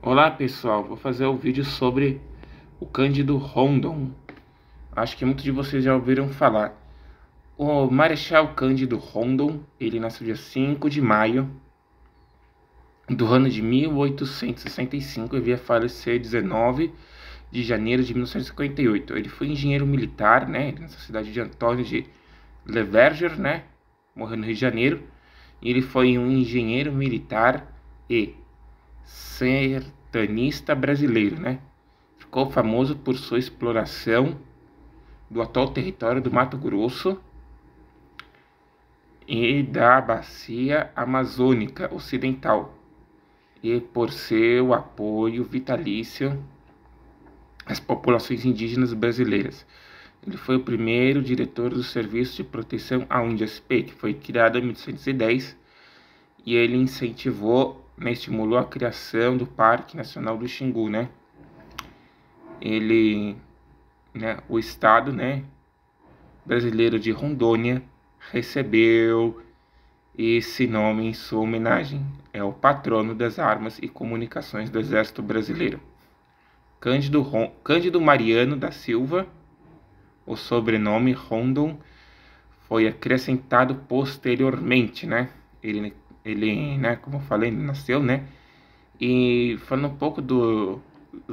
Olá pessoal, vou fazer um vídeo sobre o Cândido Rondon. Acho que muitos de vocês já ouviram falar. O Marechal Cândido Rondon, ele nasceu dia 5 de maio do ano de 1865 e veio a falecer 19 de janeiro de 1958. Ele foi engenheiro militar, né, nessa cidade de Antônio de Leverger, né, morreu no Rio de Janeiro. E ele foi um engenheiro militar e sertanista brasileiro, né? Ficou famoso por sua exploração do atual território do Mato Grosso e da bacia amazônica ocidental, e por seu apoio vitalício às populações indígenas brasileiras. Ele foi o primeiro diretor do Serviço de Proteção à Índias, que foi criado em 1810, e ele incentivou, né, estimulou a criação do Parque Nacional do Xingu, né? O estado, né, brasileiro de Rondônia recebeu esse nome em sua homenagem. É o patrono das armas e comunicações do Exército Brasileiro. Cândido Mariano da Silva, o sobrenome Rondon, foi acrescentado posteriormente, né? Ele, né, como eu falei, ele nasceu, né? E falando um pouco dos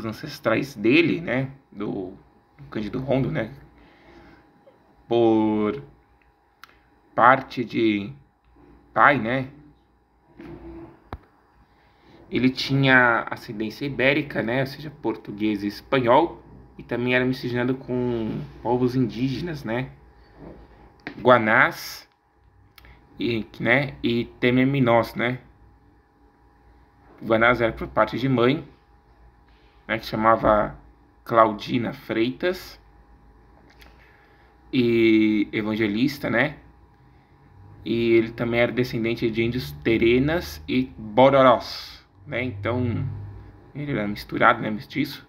ancestrais dele, né? Do Cândido Rondon, né? Por parte de pai, né? Ele tinha ascendência ibérica, né? Ou seja, português e espanhol. E também era miscigenado com povos indígenas, né? Guanás e Tememinós, né? Guanás era por parte de mãe, né? Que chamava Claudina Freitas. E evangelista, né? E ele também era descendente de índios Terenas e Bororós, né? Então, ele era misturado, né? Mestiço.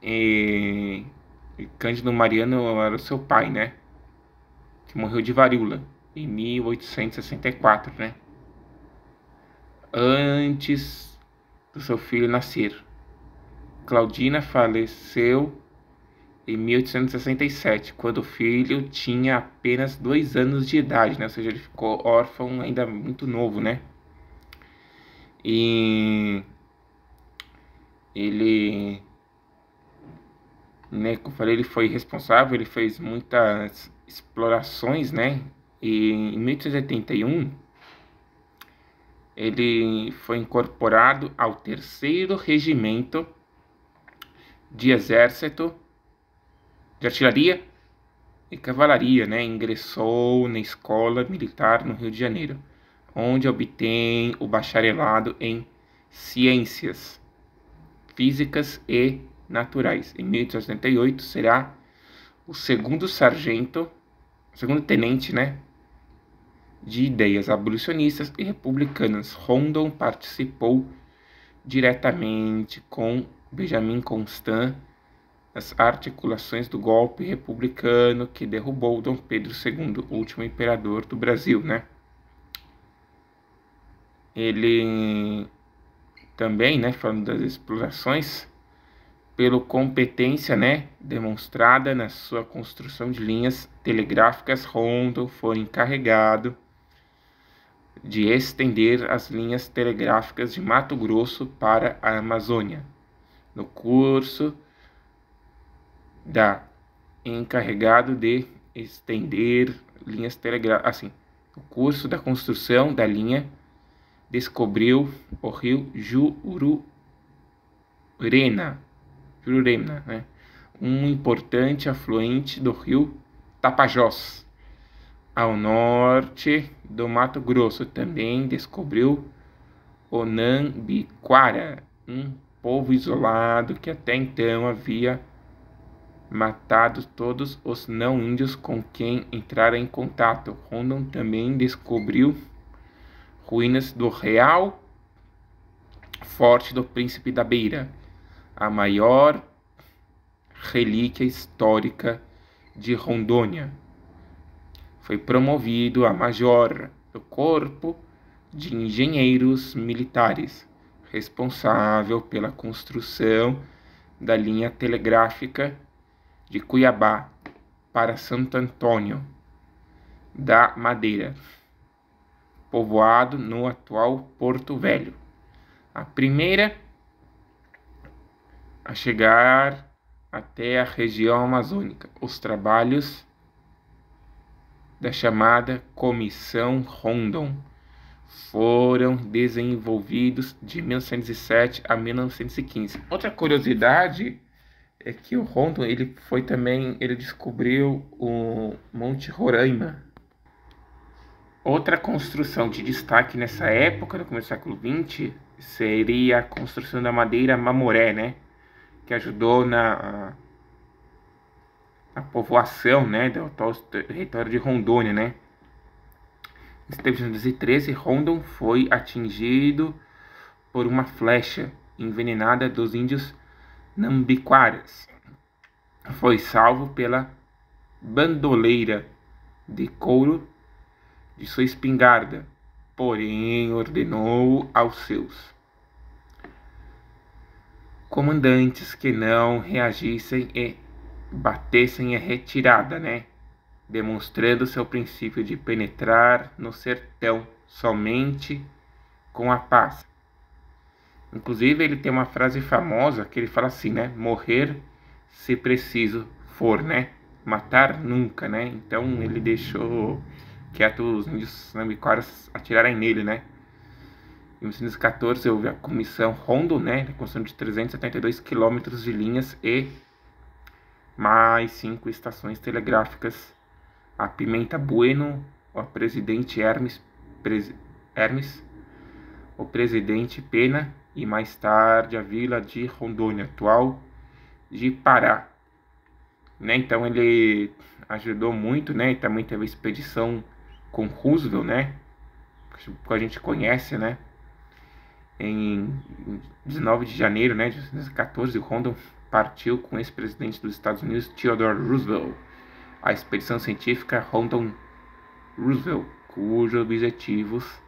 E Cândido Mariano era o seu pai, né? Que morreu de varíola em 1864, né? Antes do seu filho nascer. Claudina faleceu em 1867, quando o filho tinha apenas 2 anos de idade, né? Ou seja, ele ficou órfão ainda muito novo, né? E ele, né, como eu falei, ele foi responsável, ele fez muitas explorações, né? E em 1881 ele foi incorporado ao 3º Regimento de Exército de Artilharia e Cavalaria, né? Ingressou na Escola Militar no Rio de Janeiro, onde obtém o bacharelado em Ciências Físicas e Naturais. Em 1888 será o segundo tenente, né, de ideias abolicionistas e republicanas. Rondon participou diretamente com Benjamin Constant as articulações do golpe republicano que derrubou Dom Pedro II, o último imperador do Brasil, né? Ele também, né, falando das explorações, pela competência, né, demonstrada na sua construção de linhas telegráficas, Rondon foi encarregado de estender as linhas telegráficas de Mato Grosso para a Amazônia. No curso encarregado de estender linhas telegráficas, assim, o curso da construção da linha descobriu o rio Jururena, né? Um importante afluente do rio Tapajós, ao norte do Mato Grosso. Também descobriu o Nambiquara, um povo isolado que até então havia matado todos os não-índios com quem entrara em contato. Rondon também descobriu ruínas do Real Forte do Príncipe da Beira, a maior relíquia histórica de Rondônia. Foi promovido a major do Corpo de Engenheiros Militares. responsável pela construção da linha telegráfica de Cuiabá para Santo Antônio da Madeira, povoado no atual Porto Velho. A primeira a chegar até a região amazônica. Os trabalhos da chamada Comissão Rondon foram desenvolvidos de 1907 a 1915. Outra curiosidade é que o Rondon ele descobriu o Monte Roraima. Outra construção de destaque nessa época, no começo do século XX, seria a construção da madeira Mamoré, né? Que ajudou na povoação, né, do atual território de Rondônia, né? Em 1913, Rondon foi atingido por uma flecha envenenada dos índios Nambiquaras. Foi salvo pela bandoleira de couro de sua espingarda, porém ordenou aos seus comandantes que não reagissem e batessem a retirada, né? Demonstrando seu princípio de penetrar no sertão somente com a paz. Inclusive, ele tem uma frase famosa que ele fala assim, né? Morrer se preciso for, né? Matar nunca, né? Então, ele deixou quieto os índios nambiquaras atirarem nele, né? Em 1914, houve a Comissão Rondon, né? A construção de 372 quilômetros de linhas e mais 5 estações telegráficas. A Pimenta Bueno, o Presidente Hermes, o Presidente Pena e mais tarde a Vila de Rondônia, atual de Pará. Né? Então ele ajudou muito, né? E também teve a expedição com Roosevelt, né? Que a gente conhece, né? Em 19 de janeiro, né, de 1914, Rondon partiu com o ex-presidente dos Estados Unidos, Theodore Roosevelt, a expedição científica Rondon-Roosevelt, cujos objetivos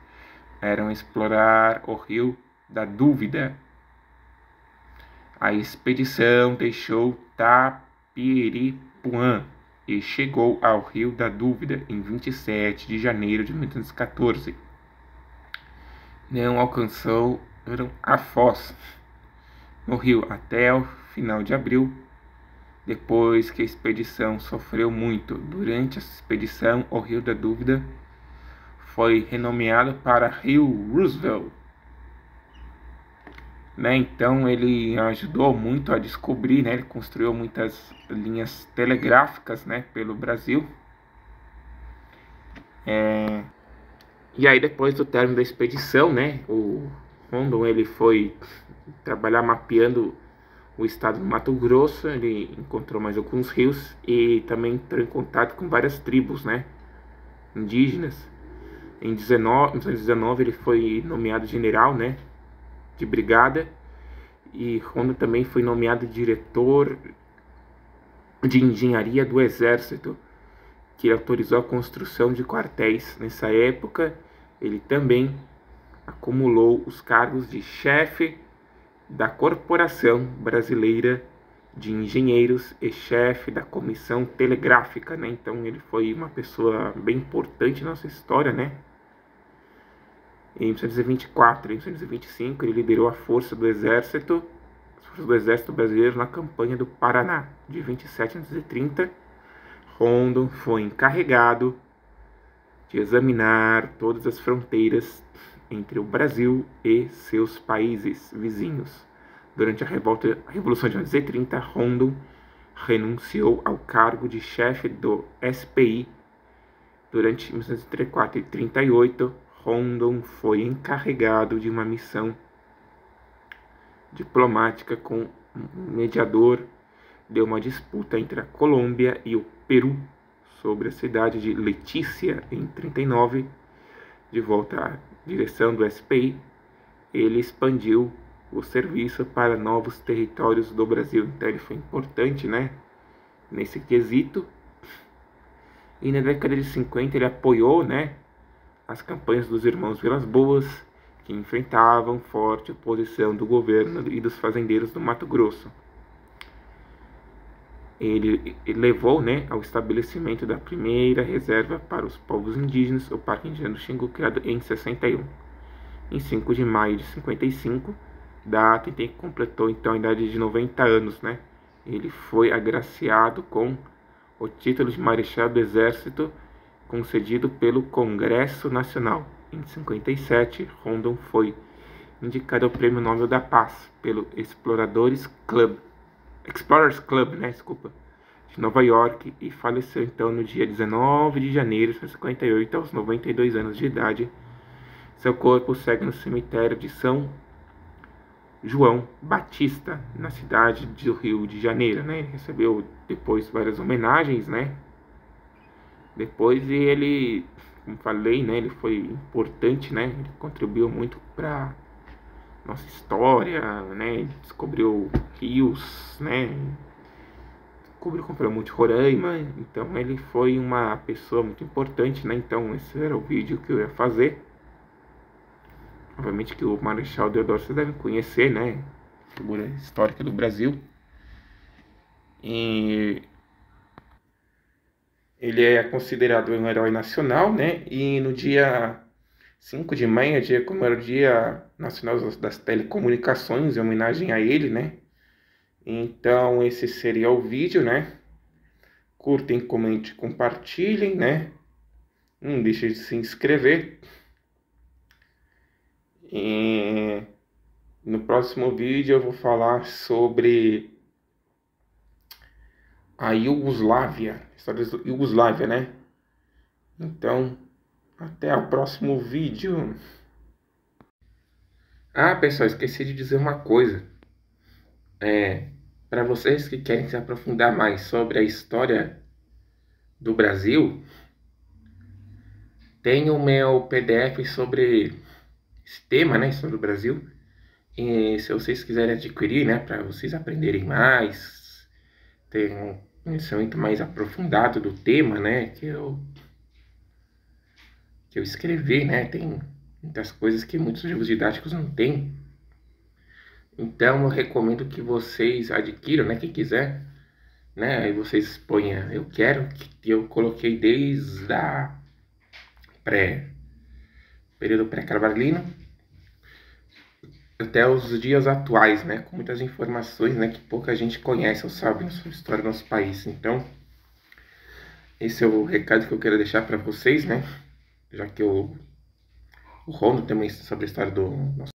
eram explorar o Rio da Dúvida. A expedição deixou Tapiripuã e chegou ao Rio da Dúvida em 27 de janeiro de 1914. Não alcançou a Foz no Rio até o final de abril, depois que a expedição sofreu muito. Durante essa expedição, o Rio da Dúvida foi renomeado para Rio Roosevelt. Né? Então ele ajudou muito a descobrir, né? Ele construiu muitas linhas telegráficas, né, pelo Brasil. E aí, depois do término da expedição, né, o Rondon ele foi trabalhar mapeando o estado do Mato Grosso. Ele encontrou mais alguns rios e também entrou em contato com várias tribos, né, indígenas. Em 1919 ele foi nomeado general, né, de brigada, e Rondon também foi nomeado diretor de engenharia do exército, que autorizou a construção de quartéis. Nessa época, ele também acumulou os cargos de chefe da Corporação Brasileira de Engenheiros e chefe da Comissão Telegráfica, né? Então ele foi uma pessoa bem importante na nossa história, né? Em 1924 e 1925, ele liderou as forças do Exército Brasileiro na campanha do Paraná. De 27 a 1930, Rondon foi encarregado de examinar todas as fronteiras entre o Brasil e seus países vizinhos. Durante a Revolução de 1930, Rondon renunciou ao cargo de chefe do SPI. Durante 1934 e 1938, Rondon foi encarregado de uma missão diplomática com um mediador de uma disputa entre a Colômbia e o Peru sobre a cidade de Letícia. Em 1939, de volta à direção do SPI, ele expandiu o serviço para novos territórios do Brasil. Então ele foi importante, né, nesse quesito. E na década de 50 ele apoiou, né, as campanhas dos irmãos Vilas Boas, que enfrentavam forte oposição do governo e dos fazendeiros do Mato Grosso. Ele levou, né, ao estabelecimento da primeira reserva para os povos indígenas, o Parque Indígena do Xingu, criado em 61. Em 5 de maio de 55, data em que completou então a idade de 90 anos, né? Ele foi agraciado com o título de Marechal do Exército, concedido pelo Congresso Nacional. Em 57, Rondon foi indicado ao Prêmio Nobel da Paz pelo Explorers Club, de Nova York, e faleceu então no dia 19 de janeiro de 58, aos 92 anos de idade. Seu corpo segue no cemitério de São João Batista, na cidade do Rio de Janeiro, né? Ele recebeu depois várias homenagens, né? Depois ele, como falei, né? Ele foi importante, né? Ele contribuiu muito para nossa história, né? Ele descobriu rios, né? Descobriu Monte Roraima. Então ele foi uma pessoa muito importante, né? Então esse era o vídeo que eu ia fazer. Obviamente que o Marechal Deodoro vocês devem conhecer, né? Figura histórica do Brasil. E ele é considerado um herói nacional, né? E no dia 5 de maio, como era o Dia Nacional das Telecomunicações, em homenagem a ele, né? Então esse seria o vídeo, né? Curtem, comentem, compartilhem, né? Não deixe de se inscrever. E no próximo vídeo eu vou falar sobre a Iugoslávia, história da Iugoslávia, né? Então, até o próximo vídeo. Ah, pessoal, esqueci de dizer uma coisa. Para vocês que querem se aprofundar mais sobre a história do Brasil, tem o meu PDF sobre esse tema, né, sobre o Brasil. E se vocês quiserem adquirir, né, para vocês aprenderem mais, ter um conhecimento mais aprofundado do tema, né, que eu escrevi, né, tem muitas coisas que muitos livros didáticos não têm. Então eu recomendo que vocês adquiram, né, quem quiser, né, aí vocês ponham eu quero, que eu coloquei desde a período pré-carvalino até os dias atuais, né, com muitas informações, né, que pouca gente conhece ou sabe sobre a história do nosso país. Então, esse é o recado que eu quero deixar para vocês, né, já que o Rondo também sobre a história do nosso